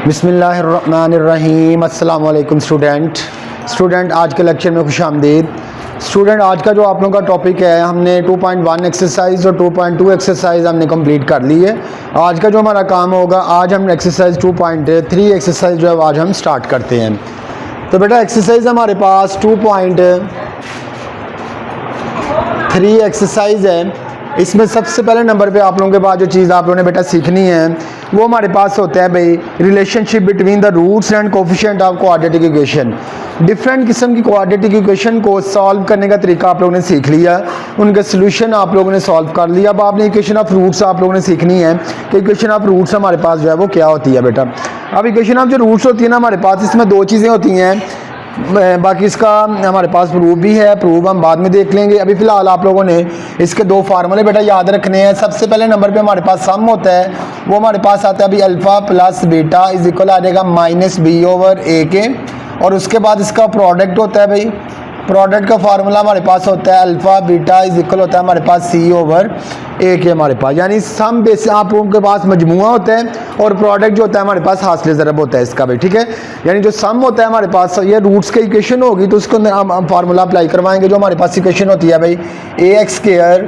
बिस्मिल्लाहिर्रहमानिर्रहीम। अस्सलाम वालेकुम स्टूडेंट आज के लेक्चर में खुश आमदीद। स्टूडेंट आज का जो आप लोगों का टॉपिक है, हमने 2.1 एक्सरसाइज और 2.2 एक्सरसाइज हमने कंप्लीट कर ली है। आज का जो हमारा काम होगा, आज हम एक्सरसाइज 2.3 एक्सरसाइज जो है आज हम स्टार्ट करते हैं। तो बेटा एक्सरसाइज हमारे पास 2.3 एक्सरसाइज है। इसमें सबसे पहले नंबर पे आप लोगों के पास जो चीज़ आप लोगों ने बेटा सीखनी है वो हमारे पास होता है भाई, relationship between the roots and coefficient of quadratic equation. Different किस्म की क्वाड्रेटिक इक्वेशन को सॉल्व करने का तरीका आप लोगों ने सीख लिया, उनका सोल्यूशन आप लोगों ने सॉल्व कर लिया। अब आपने इक्वेशन ऑफ रूट्स आप लोगों ने सीखनी है कि इक्वेशन ऑफ रूट्स हमारे पास जो है वो क्या होती है बेटा। अब इक्वेशन ऑफ जो रूट्स होती है ना हमारे पास, इसमें दो चीज़ें होती हैं, बाकी इसका हमारे पास प्रूफ भी है, प्रूफ हम बाद में देख लेंगे। अभी फ़िलहाल आप लोगों ने इसके दो फार्मूले बेटा याद रखने हैं। सबसे पहले नंबर पे हमारे पास सम होता है, वो हमारे पास आता है अभी alpha plus beta is equal आ जाएगा माइनस बी ओवर ए के। और उसके बाद इसका प्रोडक्ट होता है भाई, प्रोडक्ट का फार्मूला हमारे पास होता है अल्फ़ा बीटा इज इक्वल होता है हमारे पास सी ओवर ए के हमारे पास। यानी सम बेस आप लोगों के पास मजमुआ होता है और प्रोडक्ट जो होता है हमारे पास हासिल ज़रब होता है इसका भाई, ठीक है। यानी जो सम होता है हमारे पास, ये रूट्स की इक्वेशन होगी तो उसको हम फार्मूला अप्लाई करवाएंगे। जो हमारे पास इक्वेशन होती है भाई A x square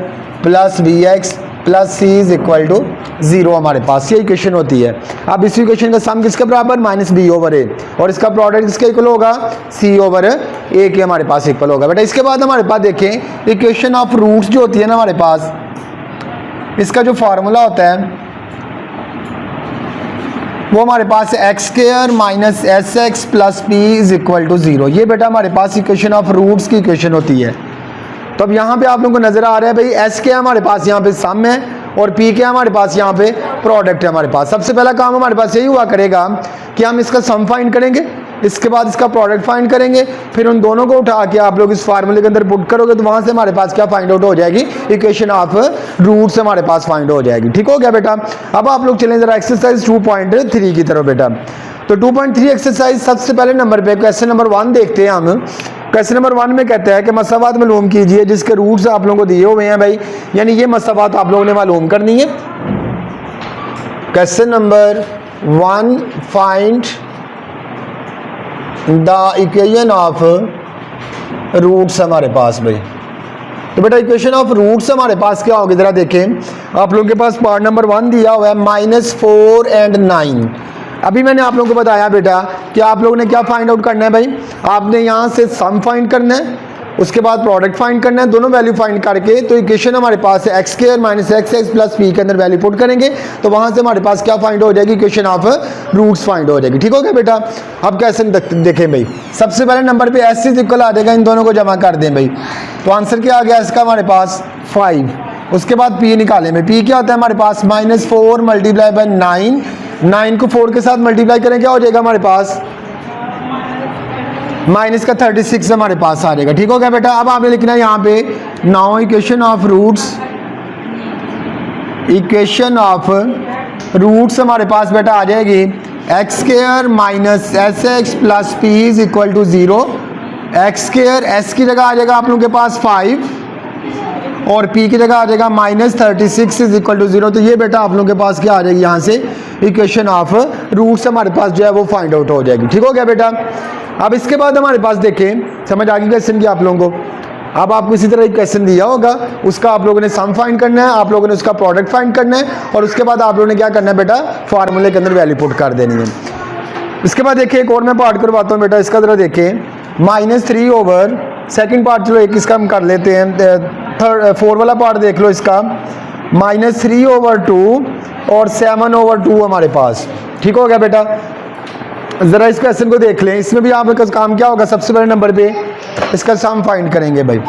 plus B x plus C is equal to 0 हमारे पास ये इक्वेशन होती है। अब इस इक्वेशन का सम किसके बराबर, माइनस बी ओवर ए, और इसका प्रोडक्ट किसके इक्वल होगा, सी ओवर ए के हमारे पास इक्वल होगा बेटा। इसके बाद हमारे पास देखें इक्वेशन ऑफ रूट्स जो होती है ना हमारे पास, इसका जो फार्मूला होता है वो हमारे पास x square minus S x plus P is equal to 0। ये बेटा हमारे पास इक्वेशन ऑफ रूट्स की इक्वेशन होती है। तो अब यहाँ पे आप लोगों को नजर आ रहा है भाई, एस के हमारे पास यहाँ पे सम है और पी के हमारे पास यहाँ पे प्रोडक्ट है हमारे पास। सबसे पहला काम हमारे पास यही हुआ करेगा कि हम इसका सम फाइंड करेंगे, इसके बाद इसका प्रोडक्ट फाइंड करेंगे, फिर उन दोनों को उठा के आप लोग इस फार्मूले के अंदर पुट करोगे तो वहां से हमारे पास क्या फाइंड आउट हो जाएगी, इक्वेशन ऑफ रूट्स हमारे पास फाइंड हो जाएगी। ठीक हो गया बेटा। अब आप लोग चलें जरा एक्सरसाइज 2.3 की तरफ बेटा। तो 2.3 एक्सरसाइज सबसे पहले नंबर पे क्वेश्चन नंबर 1 देखते हैं हम। क्वेश्चन नंबर 1 में कहता है कि मसावात मालूम कीजिए जिसके रूट्स आप लोगों को दिए हुए हैं भाई, यानी ये मसावात आप लोगों ने मालूम करनी है। Question number 1, find the equation of roots हमारे पास भाई। तो बेटा इक्वेशन ऑफ रूट्स हमारे पास क्या होगी जरा देखें। आप लोगों के पास पार्ट नंबर 1 दिया हुआ है -4 and 9। अभी मैंने आप लोगों को बताया बेटा कि आप लोगों ने क्या फाइंड आउट करना है भाई, आपने यहाँ से सम फाइंड करना है, उसके बाद प्रोडक्ट फाइंड करना है, दोनों वैल्यू फाइंड करके तो इक्वेशन हमारे पास है x square minus x x plus P के अंदर वैल्यू पुट करेंगे तो वहाँ से हमारे पास क्या फाइंड हो जाएगी, इक्वेशन ऑफ रूट्स फाइंड हो जाएगी। ठीक हो गया बेटा। अब कैसे देखें भाई, सबसे पहले नंबर पे एस इज इक्वल आ जाएगा, इन दोनों को जमा कर दें भाई। तो आंसर क्या आ गया इसका हमारे पास 5। उसके बाद पी निकालें भाई, पी क्या होता है हमारे पास -4 मल्टीप्लाई बाय 9, 9 को 4 के साथ मल्टीप्लाई करें क्या हो जाएगा हमारे पास माइनस का 36 हमारे पास आ जाएगा। ठीक हो गया बेटा। अब आपने लिखना है यहाँ पे now equation of roots, equation of roots हमारे पास बेटा आ जाएगी X square minus S x plus P is equal to 0। X square S की जगह आ जाएगा आप लोगों के पास 5 और पी की जगह आ जाएगा -36 इज इक्वल टू 0। तो ये बेटा आप लोगों के पास क्या आ जाएगी, यहाँ से इक्वेशन ऑफ रूट्स हमारे पास जो है वो फाइंड आउट हो जाएगी। ठीक हो गया बेटा। अब इसके बाद हमारे पास देखें, समझ आ गई क्वेश्चन की आप लोगों को। अब आपको इसी तरह एक क्वेश्चन दिया होगा, उसका आप लोगों ने सम फाइंड करना है, आप लोगों ने उसका प्रोडक्ट फाइंड करना है और उसके बाद आप लोगों ने क्या करना है बेटा, फार्मूले के अंदर वैल्यू पुट कर देनी है। इसके बाद देखिए एक और मैं पार्ट करवाता हूँ बेटा, इसका जरा देखें -3 ओवर सेकेंड पार्ट, चलो एक इसका हम कर लेते हैं, 4 वाला पार्ट देख लो इसका, -3 ओवर 2 और 7 ओवर 2 हमारे पास। ठीक हो गया बेटा। जरा इस क्वेश्चन को देख लें, इसमें भी आपका काम क्या होगा, सबसे पहले नंबर पे इसका सम फाइंड करेंगे भाई।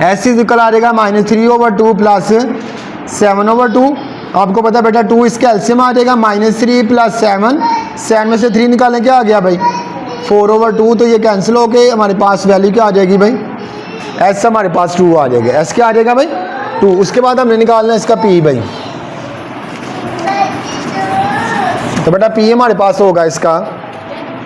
एस इज इक्वल आ जाएगा -3 ओवर 2 प्लस 7 ओवर 2। आपको पता है बेटा 2 इसके एलसीएम आ जाएगा -3 प्लस 7, 7 में से 3 निकालें क्या आ गया भाई 4 ओवर 2। तो ये कैंसिल हो के हमारे पास वैल्यू क्या आ जाएगी भाई, एस हमारे पास 2 आ जाएगा। एस क्या आ जाएगा भाई 2। उसके बाद हमने निकालना है इसका पी भाई। तो बेटा पी हमारे पास होगा इसका,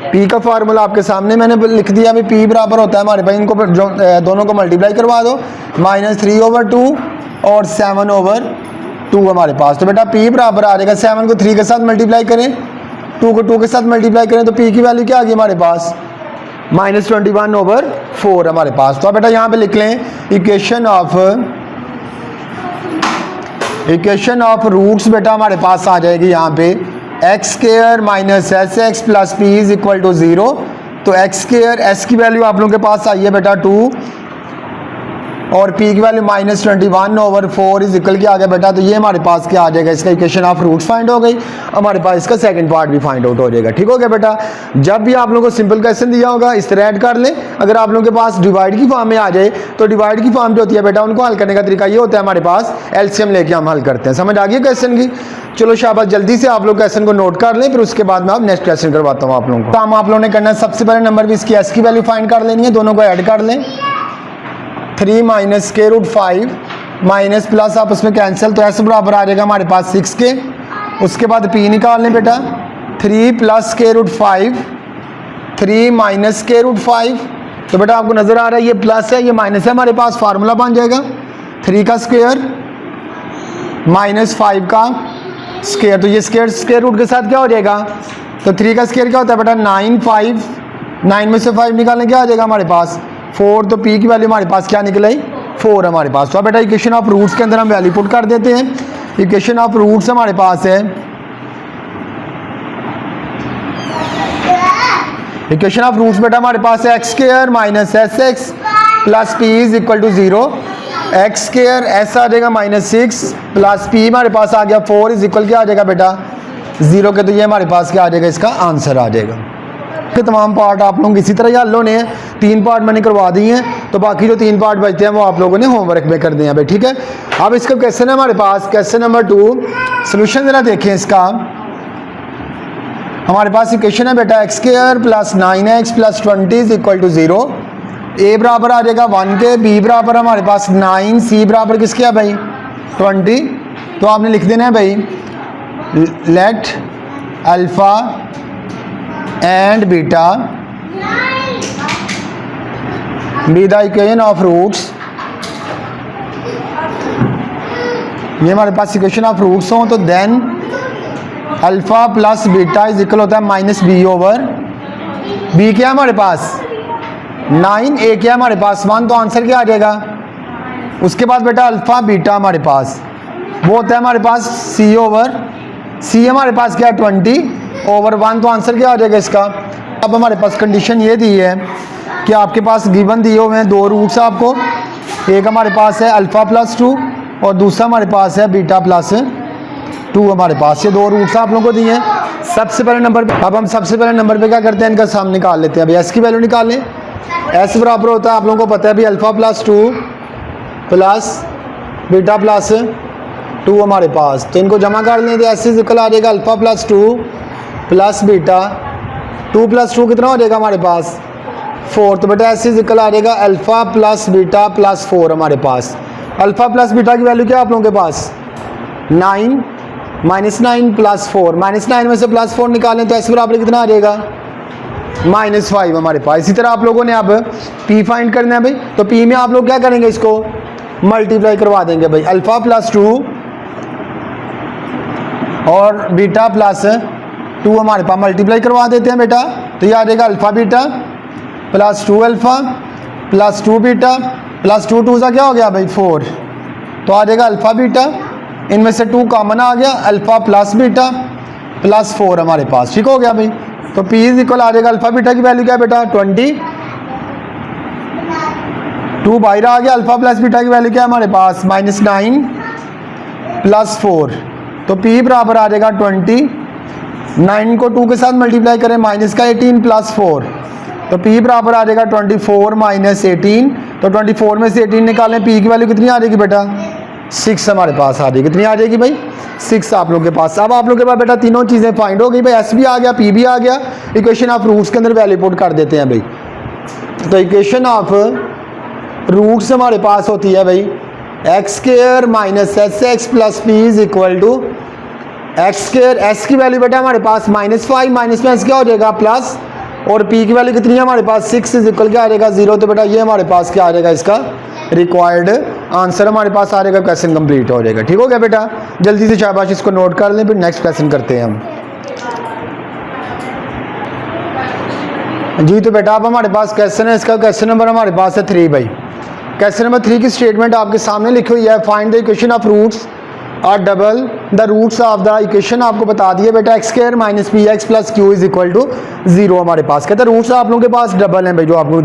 पी का फार्मूला आपके सामने मैंने लिख दिया अभी। पी बराबर होता है हमारे भाई, इनको दोनों को मल्टीप्लाई करवा दो, -3 ओवर 2 और 7 ओवर 2 हमारे पास। तो बेटा पी बराबर आ जाएगा, 7 को 3 के साथ मल्टीप्लाई करें 2 को 2 के साथ मल्टीप्लाई करें तो p की वैल्यू क्या आ गई हमारे पास -21/4 हमारे पास। तो अब बेटा यहाँ पे लिख लें इक्वेशन ऑफ रूट्स बेटा हमारे पास आ जाएगी यहाँ पे x² minus sx plus p is equal to 0। तो x² s की वैल्यू आप लोगों के पास आई है बेटा 2 और p की वैल्यू -21/4 इज इक्वल क्या आ गया बेटा। तो ये हमारे पास क्या आ जाएगा, इसका इक्वेशन ऑफ रूट्स फाइंड हो गई। हमारे पास इसका सेकंड पार्ट भी फाइंड आउट हो जाएगा। ठीक हो गया बेटा। जब भी आप लोगों को सिंपल क्वेश्चन दिया होगा इस तरह ऐड कर लें। अगर आप लोगों के पास डिवाइड की फॉर्म में आ जाए तो डिवाइड की फॉर्म जो होती है बेटा उनको हल करने का तरीका ये होता है, हमारे पास एलसीएम लेके हम हल करते हैं। समझ आ गई क्वेश्चन की। चलो शाबाश, जल्दी से आप लोग क्वेश्चन को नोट कर लें, फिर उसके बाद मैं आप नेक्स्ट क्वेश्चन करवाता हूँ आप लोगों को। काम आप लोगों ने करना है, सबसे पहले नंबर भी इसकी एस की वैल्यू फाइंड कर लेनी है, दोनों को ऐड कर लें। 3 माइनस √5 माइनस प्लस आप उसमें कैंसिल, तो ऐसे बराबर आ जाएगा हमारे पास 6 के। उसके बाद p निकाल लें बेटा, 3 प्लस √5 3 माइनस √5। तो बेटा आपको नज़र आ रहा है ये प्लस है ये माइनस है, हमारे पास फार्मूला बन जाएगा 3 का स्क्वायर माइनस 5 का स्क्वायर। तो ये स्क्वायर रूट के साथ क्या हो जाएगा, तो 3 का स्क्वायर क्या होता है बेटा 9, 5 9 में से 5 निकालने क्या आ जाएगा हमारे पास 4। तो p की वैल्यू हमारे पास क्या निकल आई 4 हमारे पास। तो अब बेटा इक्वेशन ऑफ रूट्स के अंदर हम वैल्यू पुट कर देते हैं। इक्वेशन ऑफ रूट्स हमारे पास है, इक्वेशन ऑफ रूट्स बेटा हमारे पास है x² minus sx plus p is equal to 0। x² s आ जाएगा -6 प्लस p हमारे पास आ गया 4 इज इक्वल क्या आ जाएगा बेटा 0 के। तो ये हमारे पास क्या आ जाएगा, इसका आंसर आ जाएगा। के तमाम पार्ट आप लोग इसी तरह ही हल होने हैं, 3 पार्ट मैंने करवा दिए हैं, तो बाकी जो 3 पार्ट बचते हैं वो आप लोगों ने होमवर्क में कर दिए हैं भाई। ठीक है, अब इसका क्वेश्चन है हमारे पास क्वेश्चन नंबर 2, सोल्यूशन जरा देखें इसका। हमारे पास इक्वेशन है बेटा x² plus 9x plus 20 is equal to 0। a बराबर आ जाएगा 1 के, b बराबर हमारे पास 9, c बराबर किसके है भाई 20। तो आपने लिख देना है भाई let alpha and beta be the equation of roots. ये हमारे पास इक्वेशन ऑफ रूट्स हो तो then alpha plus beta is equal होता है -b ओवर b क्या है हमारे पास 9, a क्या है हमारे पास 1, तो आंसर क्या आ जाएगा। उसके बाद बेटा अल्फा बीटा हमारे पास वो होता है हमारे पास c ओवर c हमारे पास क्या है 20 ओवर 1, तो आंसर क्या आ जाएगा इसका। अब हमारे पास कंडीशन ये दी है कि आपके पास गिवन दिए हुए हैं 2 रूट्स आपको, एक हमारे पास है अल्फ़ा प्लस 2 और दूसरा हमारे पास है बीटा प्लस 2 हमारे पास। ये 2 रूट्स आप लोगों को दिए हैं। सबसे पहले नंबर पे अब हम सबसे पहले नंबर पे क्या करते हैं, इनका सम निकाल लेते हैं। अभी एस की वैल्यू निकाल लें। एस बराबर होता है आप लोगों को पता है अभी alpha plus 2 plus beta plus 2 हमारे पास, तो इनको जमा कर लें तो एस इज इक्वल आ जाएगा alpha plus 2 plus beta 2 plus 2 कितना हो जाएगा हमारे पास 4। तो बेटा एस इज इक्वल आ जाएगा अल्फ़ा प्लस बीटा प्लस 4 हमारे पास। अल्फ़ा प्लस बीटा की वैल्यू क्या आप लोगों के पास 9 -9 प्लस 4, -9 में से प्लस 4 निकालें तो एस बराबर कितना आ जाएगा -5 हमारे पास। इसी तरह आप लोगों ने अब p फाइंड करना है भाई, तो p में आप लोग क्या करेंगे, इसको मल्टीप्लाई करवा देंगे भाई। अल्फ़ा प्लस 2 और बीटा प्लस 2 हमारे पास मल्टीप्लाई करवा देते हैं बेटा, तो ये आ जाएगा alpha beta plus 2 alpha plus 2 beta plus 2 2 सा क्या हो गया भाई 4, तो आ जाएगा अल्फ़ा बीटा, इनमें से 2 कॉमन आ गया, अल्फ़ा प्लस बीटा प्लस 4 हमारे पास। ठीक हो गया भाई। तो p इज इक्वल आ जाएगा अल्फ़ा बीटा की वैल्यू क्या है बेटा 20, 2 बाहर आ गया, अल्फ़ा प्लस बीटा की वैल्यू क्या है हमारे पास -9 प्लस 4, तो p बराबर आ जाएगा 20, 9 को 2 के साथ मल्टीप्लाई करें माइनस का 18 प्लस 4, तो p बराबर आ जाएगा 24 माइनस 18, तो 24 में से 18 निकालें p की वैल्यू कितनी आ जाएगी बेटा 6 हमारे पास आ जाएगी। कितनी आ जाएगी भाई 6 आप लोगों के पास। अब आप लोगों के पास बेटा तीनों चीज़ें फाइंड हो गई भाई, s भी आ गया p भी आ गया। इक्वेशन ऑफ रूट्स के अंदर वैल्यू पुट कर देते हैं भाई। तो इक्वेशन ऑफ रूट्स हमारे पास होती है भाई x² minus sx plus p is equal to x², s की वैल्यू बेटा हमारे पास -5 माइनस में s क्या हो जाएगा प्लस, और p की वैल्यू कितनी है हमारे पास 6 इज इक्वल क्या आ जाएगा 0। तो बेटा ये हमारे पास क्या आ जाएगा, इसका रिक्वायर्ड आंसर हमारे पास आ जाएगा, क्वेश्चन कंप्लीट हो जाएगा। ठीक हो गया बेटा, जल्दी से शाबाश इसको नोट कर लें, फिर नेक्स्ट क्वेश्चन करते हैं हम। जी तो बेटा अब हमारे पास क्वेश्चन है, इसका क्वेश्चन नंबर हमारे पास है 3 भाई। क्वेश्चन नंबर 3 की स्टेटमेंट आपके सामने लिखी हुई है, find the equation of roots और double the roots of the equation आपको बता दिए बेटा x square minus P x plus Q is equal to 0 हमारे पास। कहते हैं रूट्स आप लोगों के पास डबल हैं भाई, जो आपको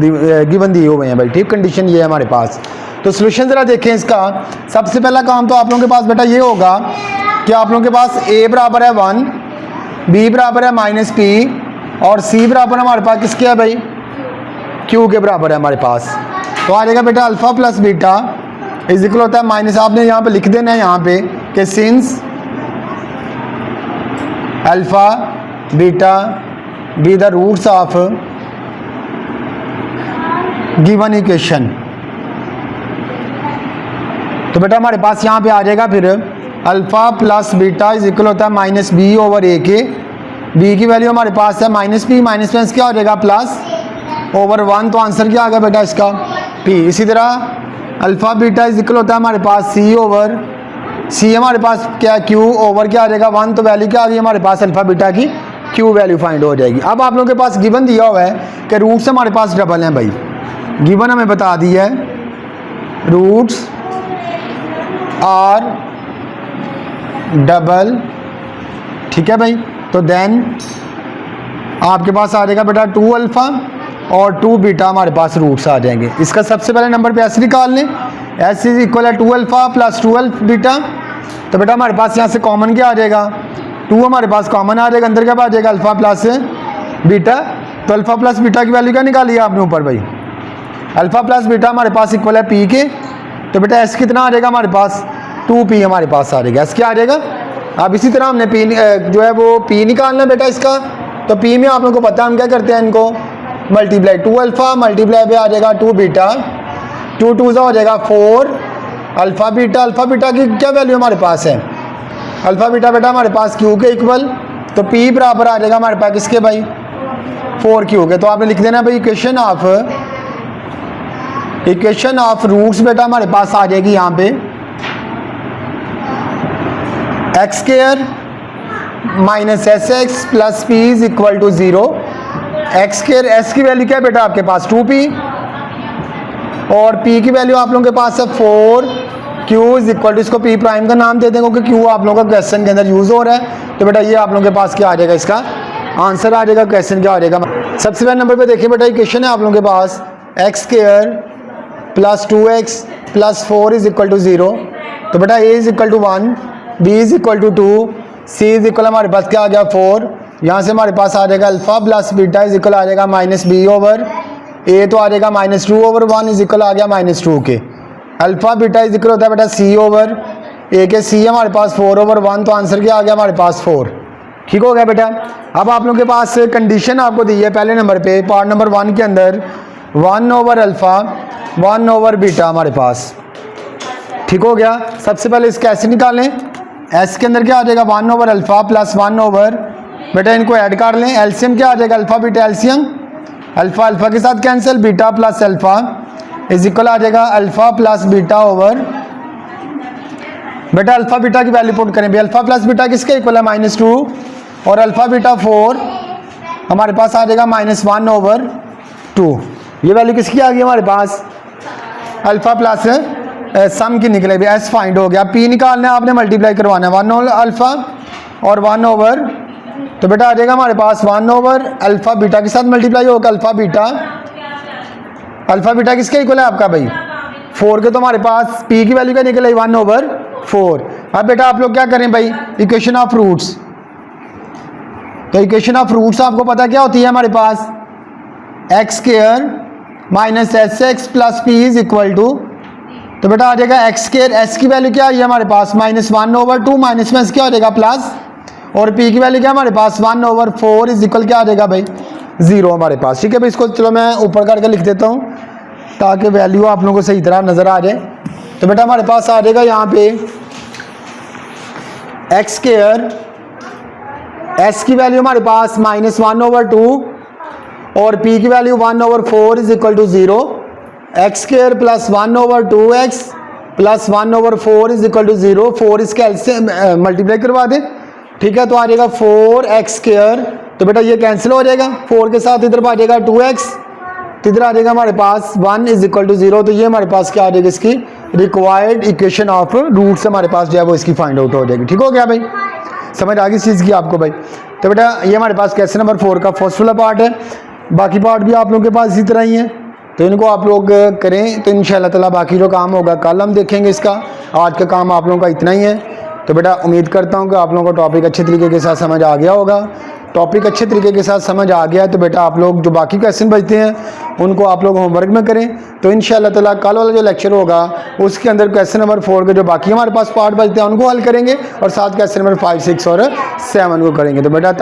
गिवन दिए हुए हैं भाई, ठीक कंडीशन ये है हमारे पास। तो सोल्यूशन ज़रा देखें इसका। सबसे पहला काम तो आप लोगों के पास बेटा ये होगा कि आप लोगों के पास a बराबर है 1, b बराबर है माइनस पी और c बराबर हमारे पास किसके है भाई, q के बराबर है हमारे पास। तो आ जाएगा बेटा alpha plus beta is equal होता है माइनस, आपने यहाँ पे लिख देना है यहाँ पे कि since alpha beta be the roots of given equation. तो बेटा हमारे पास यहाँ पे आ जाएगा फिर alpha plus beta is equal होता है माइनस बी ओवर ए के। बी की वैल्यू हमारे पास है माइनस पी, माइनस में क्या हो जाएगा प्लस ओवर 1, तो आंसर क्या आ गया बेटा इसका पी। इसी तरह अल्फा बीटा इज इक्वल होता है हमारे पास सी ओवर सी, हमारे पास क्या क्यू ओवर क्या आ जाएगा 1, तो वैल्यू क्या आ गई हमारे पास अल्फा बीटा की क्यू वैल्यू फाइंड हो जाएगी। अब आप लोगों के पास गिवन दिया हुआ है कि रूट्स हमारे पास डबल हैं भाई, गिवन हमें बता दी है रूट्स आर डबल, ठीक है भाई। तो देन आपके पास आ जाएगा बेटा 2 अल्फा और 2 बीटा हमारे पास रूट्स आ जाएंगे। इसका सबसे पहले नंबर पे एस निकाल लें, एस इज इक्वल है 2 अल्फा प्लस 2 बीटा। तो बेटा हमारे पास यहाँ से कॉमन क्या आ जाएगा 2 हमारे पास कॉमन आ जाएगा, अंदर क्या आ जाएगा अल्फा प्लस बीटा। तो अल्फा प्लस बीटा की वैल्यू क्या निकाली है आपने ऊपर भाई, अल्फा प्लस बीटा हमारे पास इक्वल है पी के। तो बेटा एस कितना आ जाएगा हमारे पास 2p हमारे पास आ जाएगा, एस क्या आ जाएगा। अब इसी तरह हमने पी जो है वो पी निकालना बेटा इसका। तो पी में आप लोगों को पता है हम क्या करते हैं इनको मल्टीप्लाई, 2 अल्फा मल्टीप्लाई पे आ जाएगा 2 बीटा, 2 2 हो जाएगा 4 अल्फा बीटा। अल्फा बीटा की क्या वैल्यू हमारे पास है, अल्फा बीटा बेटा हमारे पास क्यू के इक्वल। तो पी बराबर आ जाएगा हमारे पास किसके भाई 4 क्यू के। तो आपने लिख देना भाई इक्वेशन ऑफ रूट्स बेटा हमारे पास आ जाएगी यहाँ पे X square minus S x plus P is equal to 0। X square S की वैल्यू क्या है बेटा आपके पास 2p और p की वैल्यू आप लोगों के पास है 4, q इज इक्वल टू, इसको p प्राइम का नाम दे देंगे क्योंकि q आप लोगों का क्वेश्चन के अंदर यूज हो रहा है। तो बेटा ये आप लोगों के पास क्या आ जाएगा, इसका आंसर आ जाएगा, क्वेश्चन क्या आ जाएगा। सबसे पहले नंबर पे देखिए बेटा इक्वेशन है आप लोगों के पास x square plus 2x plus 4 is equal to 0। तो बेटा a is equal to 1, b is equal to 2, c is equal हमारे पास क्या आ गया 4। यहाँ से हमारे पास आ जाएगा alpha plus beta is equal आ जाएगा माइनस बी ओवर ए, तो आ जाएगा माइनस 2 ओवर 1 इज इक्वल आ गया माइनस 2 के। अल्फा बीटा इज इक्वल होता है बेटा सी ओवर ए के, सी हमारे पास 4 ओवर 1, तो आंसर क्या आ गया हमारे पास 4, ठीक हो गया बेटा। अब आप लोगों के पास कंडीशन आपको दी है पहले नंबर पे पार्ट नंबर 1 के अंदर 1 ओवर अल्फा 1 ओवर बीटा हमारे पास, ठीक हो गया। सबसे पहले इसके ऐसे निकालें, एस के अंदर क्या आ जाएगा 1 ओवर अल्फा प्लस 1 ओवर बेटा इनको ऐड कर लें, एलसीएम क्या आ जाएगा alpha beta LCM, alpha alpha के साथ cancel, beta plus alpha is equal आ जाएगा अल्फा प्लस बीटा ओवर बेटा अल्फा बीटा की वैल्यू पुट करें, अल्फा प्लस बीटा किसके इक्वल है -2 और अल्फा बीटा 4 हमारे पास आ जाएगा -1 ओवर 2। ये वैल्यू किसकी आ गई हमारे पास अल्फा प्लस सम की निकले भी, एस फाइंड हो गया। पी निकालना है आपने मल्टीप्लाई करवाना है 1 ओवर अल्फा और 1 ओवर, तो बेटा आ जाएगा हमारे पास 1 ओवर अल्फा बीटा के साथ मल्टीप्लाई होगा अल्फा बीटा किसके इक्वल है आपका भाई 4 के, तो हमारे पास पी की वैल्यू क्या निकल आई 1 ओवर 4। अब बेटा आप लोग क्या करें भाई इक्वेशन ऑफ रूट्स, तो इक्वेशन ऑफ रूट्स आपको पता क्या होती है हमारे पास x square minus S x plus P is equal to, तो बेटा आ जाएगा एक्स स्क्वायर, एस की वैल्यू क्या आई है हमारे पास -1 ओवर 2, माइनस में एस क्या हो जाएगा प्लस, और पी की वैल्यू क्या हमारे पास 1 ओवर 4 इज इक्वल क्या आ जाएगा भाई 0 हमारे पास, ठीक है भाई। इसको चलो मैं ऊपर करके लिख देता हूँ ताकि वैल्यू आप लोगों को सही तरह नज़र आ जाए। तो बेटा हमारे पास आ जाएगा यहाँ पे एक्स स्क्वायर, एस की वैल्यू हमारे पास -1 ओवर 2 और पी की value 1 over 4 is equal to 0, X square plus 1 over 2x plus 1 over 4 is equal to 0, 4 इसके एल से मल्टीप्लाई करवा दें, ठीक है। तो आ जाएगा 4x स्क्वायर तो बेटा ये कैंसिल हो जाएगा, 4 के साथ इधर आ जाएगा 2x, तो इधर आ जाएगा हमारे पास 1 = 0। तो ये हमारे पास क्या आ जाएगी, इसकी रिक्वायर्ड इक्वेशन ऑफ रूट से हमारे पास जो है वो इसकी फाइंड आउट हो जाएगी। ठीक हो गया भाई, समझ आ गई इस चीज़ की आपको भाई। तो बेटा ये हमारे पास क्वेश्चन नंबर 4 का फर्स्ट वाला पार्ट है, बाकी पार्ट भी आप लोगों के पास इसी तरह ही है, तो इनको आप लोग करें तो इंशाल्लाह ताला बाकी जो काम होगा कल हम देखेंगे इसका। आज का काम आप लोगों का इतना ही है। तो बेटा उम्मीद करता हूँ कि आप लोगों को टॉपिक अच्छे तरीके के साथ समझ आ गया होगा। टॉपिक अच्छे तरीके के साथ समझ आ गया तो बेटा आप लोग जो बाकी क्वेश्चन बचते हैं उनको आप लोग होमवर्क में करें। तो इंशाल्लाह ताला कल वाला जो लेक्चर होगा उसके अंदर क्वेश्चन नंबर 4 के जो बाकी हमारे पास पार्ट बचते हैं उनको हल करेंगे और साथ क्वेश्चन नंबर 5, 6 और 7 को करेंगे। तो बेटा